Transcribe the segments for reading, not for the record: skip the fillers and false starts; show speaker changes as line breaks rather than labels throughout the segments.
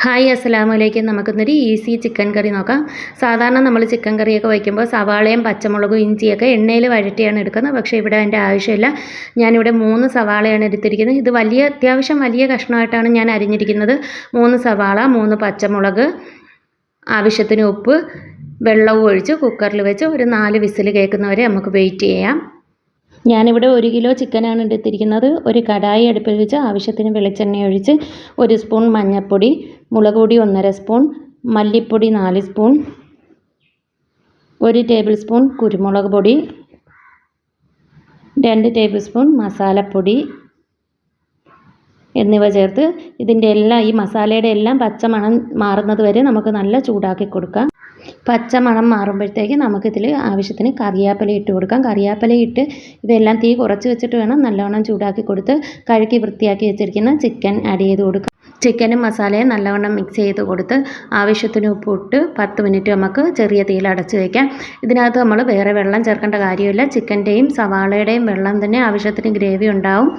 Hi അസ്സലാമലൈക്കും. നമുക്കിന്നൊരു easy chicken കറി നോക്കാം. സാധാരണ നമ്മൾ ചിക്കൻ കറിയൊക്കെ വയ്ക്കുമ്പോൾ സവാളയും പച്ചമുളകും ഇഞ്ചിയൊക്കെ എണ്ണയിൽ വഴറ്റിയാണ് എടുക്കുന്നത്. പക്ഷേ ഇവിടെ അതിൻ്റെ ആവശ്യമില്ല. ഞാനിവിടെ 3 സവാളയാണ് എടുത്തിരിക്കുന്നത്. ഇത് അത്യാവശ്യം വലിയ കഷ്ണമായിട്ടാണ് ഞാൻ അരിഞ്ഞിരിക്കുന്നത്. 3 സവാള, 3 പച്ചമുളക്, ആവശ്യത്തിന് ഉപ്പ്, വെള്ളവും ഒഴിച്ച് കുക്കറിൽ വെച്ച് ഒരു 4 വിസിൽ കേൾക്കുന്നവരെ നമുക്ക് വെയിറ്റ് ചെയ്യാം. ഞാനിവിടെ 1 കിലോ ചിക്കനാണ് എടുത്തിരിക്കുന്നത്. ഒരു കടായി അടുപ്പിൽ വെച്ച് ആവശ്യത്തിന് വെളിച്ചെണ്ണ ഒഴിച്ച് 1 സ്പൂൺ മഞ്ഞൾപ്പൊടി, മുളക് പൊടി 1.5 സ്പൂൺ, മല്ലിപ്പൊടി 4 സ്പൂൺ, 1 ടേബിൾ സ്പൂൺ കുരുമുളക് പൊടി, 2 ടേബിൾ സ്പൂൺ മസാലപ്പൊടി എന്നിവ ചേർത്ത് ഈ മസാലയുടെ എല്ലാം പച്ചമണം മാറുന്നത് വരെ നമുക്ക് നല്ല ചൂടാക്കി കൊടുക്കാം. പച്ചമണം മാറുമ്പോഴത്തേക്ക് നമുക്കിതിൽ ആവശ്യത്തിന് കറിവേപ്പില ഇട്ട് കൊടുക്കാം. കറിവേപ്പില ഇട്ട് ഇതെല്ലാം തീ കുറച്ച് വെച്ചിട്ട് വേണം നല്ലവണ്ണം ചൂടാക്കി കൊടുത്ത് കഴുകി വൃത്തിയാക്കി വെച്ചിരിക്കുന്ന ചിക്കൻ ആഡ് ചെയ്ത് കൊടുക്കാം. ചിക്കനും മസാലയും നല്ലവണ്ണം മിക്സ് ചെയ്ത് കൊടുത്ത് ആവശ്യത്തിന് ഉപ്പിട്ട് 10 മിനിറ്റ് നമുക്ക് ചെറിയ തീയിൽ അടച്ച് വയ്ക്കാം. ഇതിനകത്ത് നമ്മൾ വേറെ വെള്ളം ചേർക്കേണ്ട കാര്യമില്ല. ചിക്കൻ്റെയും സവാളയുടെയും വെള്ളം തന്നെ ആവശ്യത്തിന് ഗ്രേവി ഉണ്ടാവും.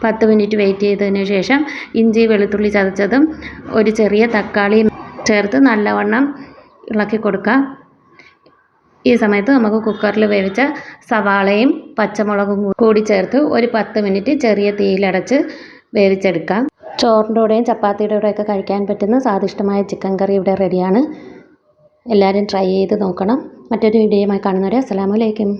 10 മിനിറ്റ് വെയിറ്റ് ചെയ്തതിന് ശേഷം ഇഞ്ചി വെളുത്തുള്ളി ചതച്ചതും ഒരു ചെറിയ തക്കാളിയും ചേർത്ത് നല്ലവണ്ണം ഇളക്കി കൊടുക്കാം. ഈ സമയത്ത് നമുക്ക് കുക്കറിൽ വേവിച്ച സവാളയും പച്ചമുളകും കൂടി ചേർത്ത് ഒരു 10 മിനിറ്റ് ചെറിയ തീയിലടച്ച് വേവിച്ചെടുക്കാം. ചോറിൻ്റെ കൂടെയും ചപ്പാത്തിയുടെ കൂടെയൊക്കെ കഴിക്കാൻ പറ്റുന്ന സ്വാദിഷ്ടമായ ചിക്കൻ കറി ഇവിടെ റെഡിയാണ്. എല്ലാവരും ട്രൈ ചെയ്ത് നോക്കണം. മറ്റൊരു വീഡിയോയുമായി കാണുന്നവരെ അസ്സലാമു അലൈക്കും.